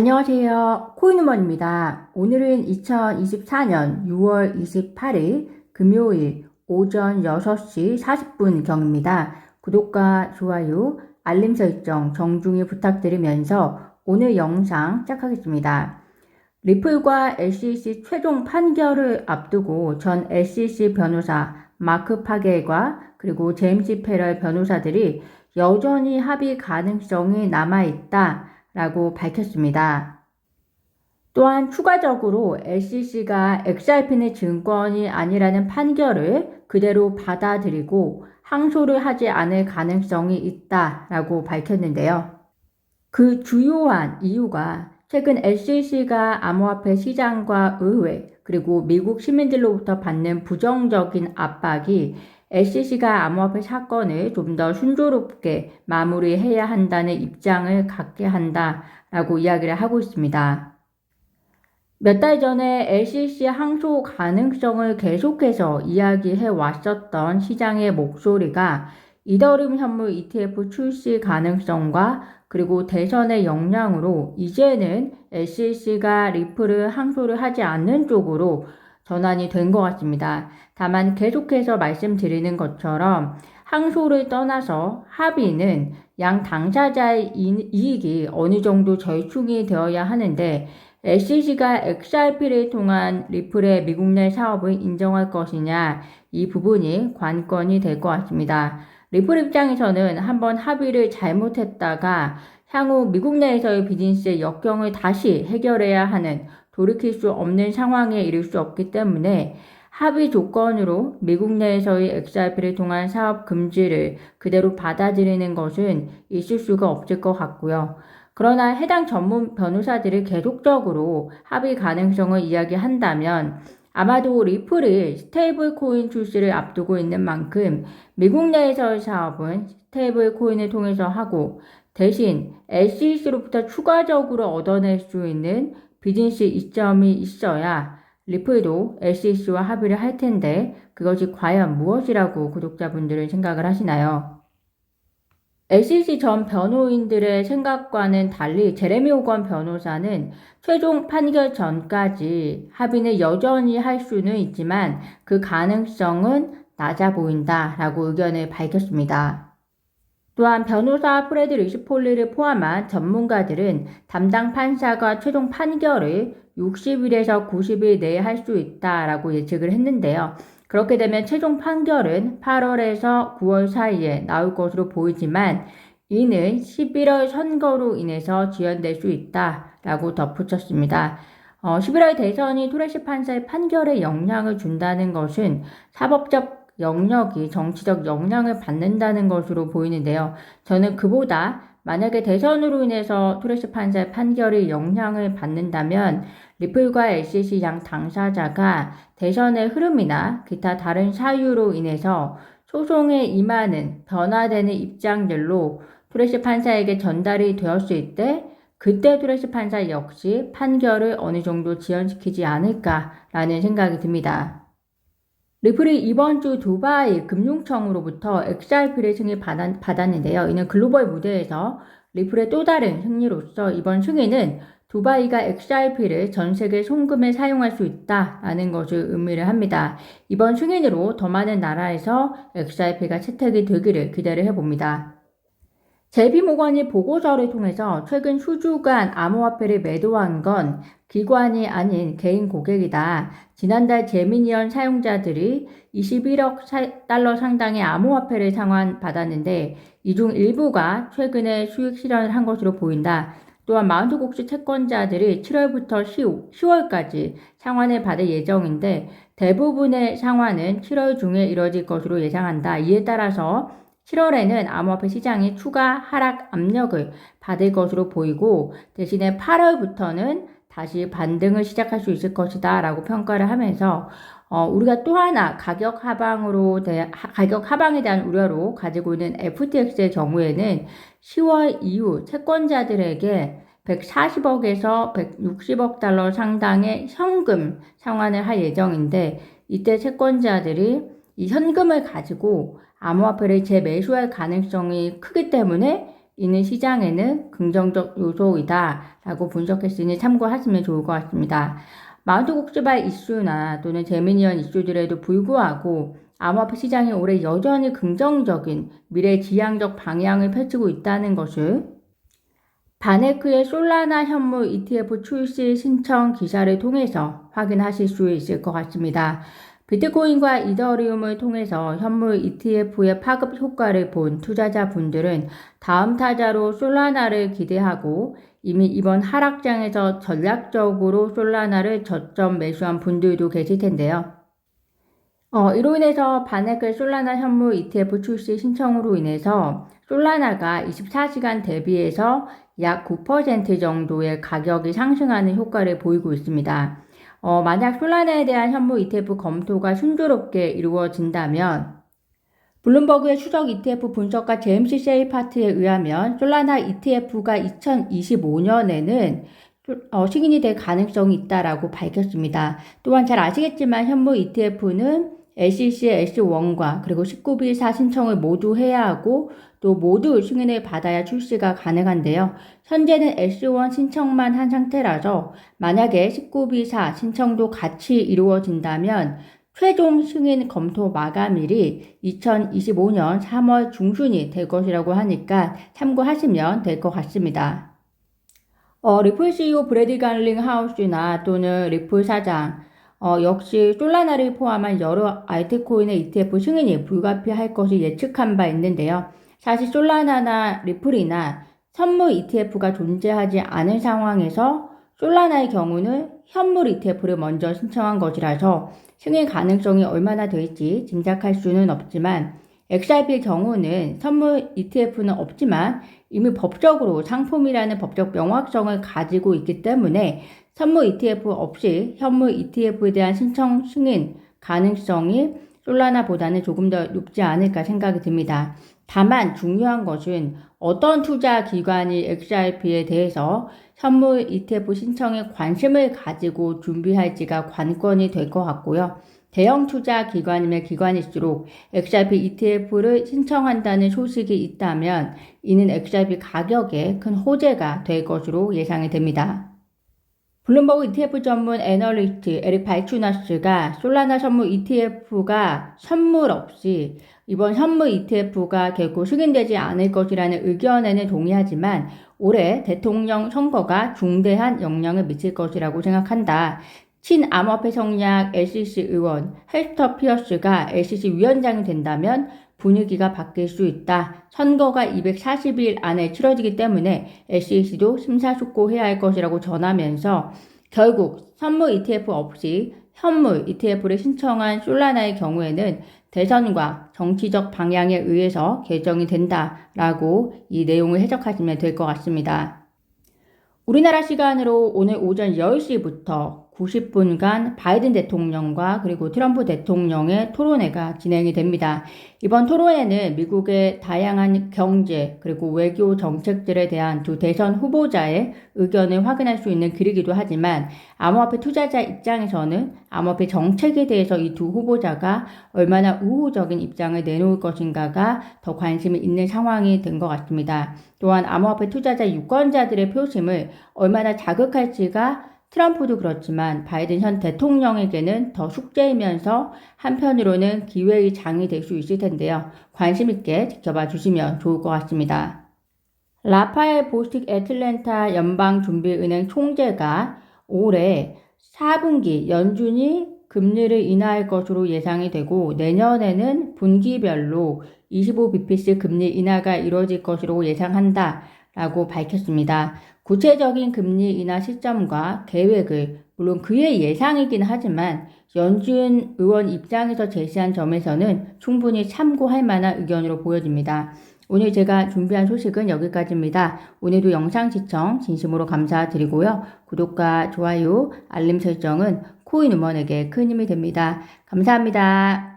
안녕하세요. 코인우먼입니다. 오늘은 2024년 6월 28일 금요일 오전 6시 40분경입니다. 구독과 좋아요, 알림 설정 정중히 부탁드리면서 오늘 영상 시작하겠습니다. 리플과 SEC 최종 판결을 앞두고 전 SEC 변호사 마크 파겔과 그리고 제임스 페럴 변호사들이 여전히 합의 가능성이 남아있다 라고 밝혔습니다. 또한 추가적으로 SEC가 XRP는 증권이 아니라는 판결을 그대로 받아들이고 항소를 하지 않을 가능성이 있다라고 밝혔는데요. 그 주요한 이유가 최근 SEC가 암호화폐 시장과 의회 그리고 미국 시민들로부터 받는 부정적인 압박이 SEC가 암호화폐 사건을 좀 더 순조롭게 마무리해야 한다는 입장을 갖게 한다라고 이야기를 하고 있습니다. 몇 달 전에 SEC 항소 가능성을 계속해서 이야기해 왔었던 시장의 목소리가 이더리움 현물 ETF 출시 가능성과 그리고 대선의 영향으로 이제는 SEC가 리플을 항소를 하지 않는 쪽으로 전환이 된 것 같습니다. 다만 계속해서 말씀드리는 것처럼 항소를 떠나서 합의는 양 당사자의 이익이 어느 정도 절충이 되어야 하는데 SEC가 XRP를 통한 리플의 미국 내 사업을 인정할 것이냐 이 부분이 관건이 될 것 같습니다. 리플 입장에서는 한번 합의를 잘못했다가 향후 미국 내에서의 비즈니스의 역경을 다시 해결해야 하는 돌이킬 수 없는 상황에 이를 수 없기 때문에 합의 조건으로 미국 내에서의 XRP를 통한 사업 금지를 그대로 받아들이는 것은 있을 수가 없을 것 같고요. 그러나 해당 전문 변호사들이 계속적으로 합의 가능성을 이야기한다면 아마도 리플이 스테이블 코인 출시를 앞두고 있는 만큼 미국 내에서의 사업은 스테이블 코인을 통해서 하고 대신 SEC로부터 추가적으로 얻어낼 수 있는 비즈니스 이점이 있어야 리플도 SEC와 합의를 할 텐데 그것이 과연 무엇이라고 구독자분들은 생각을 하시나요? SEC 전 변호인들의 생각과는 달리 제레미 오건 변호사는 최종 판결 전까지 합의는 여전히 할 수는 있지만 그 가능성은 낮아 보인다라고 의견을 밝혔습니다. 또한 변호사 프레드 리시폴리를 포함한 전문가들은 담당 판사가 최종 판결을 60일에서 90일 내에 할 수 있다라고 예측을 했는데요. 그렇게 되면 최종 판결은 8월에서 9월 사이에 나올 것으로 보이지만 이는 11월 선거로 인해서 지연될 수 있다라고 덧붙였습니다. 11월 대선이 토레시 판사의 판결에 영향을 준다는 것은 사법적 영역이 정치적 영향을 받는다는 것으로 보이는데요. 저는 그보다 만약에 대선으로 인해서 토레스 판사의 판결이 영향을 받는다면 리플과 SEC 양 당사자가 대선의 흐름이나 기타 다른 사유로 인해서 소송에 임하는 변화되는 입장들로 토레스 판사에게 전달이 되었을 때 그때 토레스 판사 역시 판결을 어느 정도 지연시키지 않을까라는 생각이 듭니다. 리플이 이번 주 두바이 금융청으로부터 XRP를 승인받았는데요. 이는 글로벌 무대에서 리플의 또 다른 승리로서 이번 승인은 두바이가 XRP를 전 세계 송금에 사용할 수 있다라는 것을 의미를 합니다. 이번 승인으로 더 많은 나라에서 XRP가 채택이 되기를 기대를 해봅니다. JP모건이 보고서를 통해서 최근 수주간 암호화폐를 매도한 건 기관이 아닌 개인 고객이다. 지난달 제미니언 사용자들이 21억 달러 상당의 암호화폐를 상환받았는데 이 중 일부가 최근에 수익 실현을 한 것으로 보인다. 또한 마운트곡스 채권자들이 7월부터 10월까지 상환을 받을 예정인데 대부분의 상환은 7월 중에 이뤄질 것으로 예상한다. 이에 따라서 7월에는 암호화폐 시장이 추가 하락 압력을 받을 것으로 보이고 대신에 8월부터는 다시 반등을 시작할 수 있을 것이다 라고 평가를 하면서 우리가 또 하나 가격 하방에 대한 우려로 가지고 있는 FTX의 경우에는 10월 이후 채권자들에게 140억에서 160억 달러 상당의 현금 상환을 할 예정인데 이때 채권자들이 이 현금을 가지고 암호화폐를 재매수할 가능성이 크기 때문에 이는 시장에는 긍정적 요소이다 라고 분석했으니 참고하시면 좋을 것 같습니다. 마운트 곡스바이 이슈나 또는 재미니언 이슈들에도 불구하고 암호화폐 시장이 올해 여전히 긍정적인 미래지향적 방향을 펼치고 있다는 것을 바네크의 솔라나 현물 ETF 출시 신청 기사를 통해서 확인하실 수 있을 것 같습니다. 비트코인과 이더리움을 통해서 현물 ETF의 파급 효과를 본 투자자분들은 다음 타자로 솔라나를 기대하고 이미 이번 하락장에서 전략적으로 솔라나를 저점 매수한 분들도 계실 텐데요. 이로 인해서 바네크 솔라나 현물 ETF 출시 신청으로 인해서 솔라나가 24시간 대비해서 약 9% 정도의 가격이 상승하는 효과를 보이고 있습니다. 만약 솔라나에 대한 현물 ETF 검토가 순조롭게 이루어진다면 블룸버그의 추적 ETF 분석가 제임스 셰이파트에 의하면 솔라나 ETF가 2025년에는 승인이 될 가능성이 있다라고 밝혔습니다. 또한 잘 아시겠지만 현물 ETF는 SEC의 S1과 그리고 19B4 신청을 모두 해야 하고 또 모두 승인을 받아야 출시가 가능한데요. 현재는 S1 신청만 한 상태라서 만약에 19B4 신청도 같이 이루어진다면 최종 승인 검토 마감일이 2025년 3월 중순이 될 것이라고 하니까 참고하시면 될 것 같습니다. 리플 CEO 브래디 갈링 하우스나 또는 리플 사장, 역시 솔라나를 포함한 여러 알트코인의 ETF 승인이 불가피할 것을 예측한 바 있는데요. 사실 솔라나나 리플이나 선물 ETF가 존재하지 않은 상황에서 솔라나의 경우는 현물 ETF를 먼저 신청한 것이라서 승인 가능성이 얼마나 될지 짐작할 수는 없지만 XRP의 경우는 선물 ETF는 없지만 이미 법적으로 상품이라는 법적 명확성을 가지고 있기 때문에 선물 ETF 없이 현물 ETF에 대한 신청 승인 가능성이 솔라나보다는 조금 더 높지 않을까 생각이 듭니다. 다만 중요한 것은 어떤 투자 기관이 XRP에 대해서 선물 ETF 신청에 관심을 가지고 준비할지가 관건이 될 것 같고요. 대형 투자 기관이면 기관일수록 XRP ETF를 신청한다는 소식이 있다면 이는 XRP 가격에 큰 호재가 될 것으로 예상이 됩니다. 블룸버그 ETF 전문 애널리스트 에릭 발추나스가 솔라나 선물 ETF가 선물 없이 이번 현물 ETF가 결코 승인되지 않을 것이라는 의견에는 동의하지만 올해 대통령 선거가 중대한 영향을 미칠 것이라고 생각한다. 친암호화폐 성향 SEC 의원 헬스터 피어스가 SEC 위원장이 된다면 분위기가 바뀔 수 있다. 선거가 240일 안에 치러지기 때문에 SEC도 심사숙고해야 할 것이라고 전하면서 결국 선물 ETF 없이 현물 ETF를 신청한 솔라나의 경우에는 대선과 정치적 방향에 의해서 결정이 된다라고 이 내용을 해석하시면 될 것 같습니다. 우리나라 시간으로 오늘 오전 10시부터 90분간 바이든 대통령과 그리고 트럼프 대통령의 토론회가 진행이 됩니다. 이번 토론회는 미국의 다양한 경제 그리고 외교 정책들에 대한 두 대선 후보자의 의견을 확인할 수 있는 길이기도 하지만 암호화폐 투자자 입장에서는 암호화폐 정책에 대해서 이 두 후보자가 얼마나 우호적인 입장을 내놓을 것인가가 더 관심이 있는 상황이 된 것 같습니다. 또한 암호화폐 투자자 유권자들의 표심을 얼마나 자극할지가 트럼프도 그렇지만 바이든 현 대통령에게는 더 숙제이면서 한편으로는 기회의 장이 될 수 있을 텐데요. 관심 있게 지켜봐 주시면 좋을 것 같습니다. 라파엘 보스틱 애틀랜타 연방준비은행 총재가 올해 4분기 연준이 금리를 인하할 것으로 예상이 되고 내년에는 분기별로 25bp씩 금리 인하가 이루어질 것으로 예상한다 라고 밝혔습니다. 구체적인 금리 인하 시점과 계획을 물론 그의 예상이긴 하지만 연준 의원 입장에서 제시한 점에서는 충분히 참고할 만한 의견으로 보여집니다. 오늘 제가 준비한 소식은 여기까지입니다. 오늘도 영상 시청 진심으로 감사드리고요. 구독과 좋아요, 알림 설정은 코인 우먼에게 큰 힘이 됩니다. 감사합니다.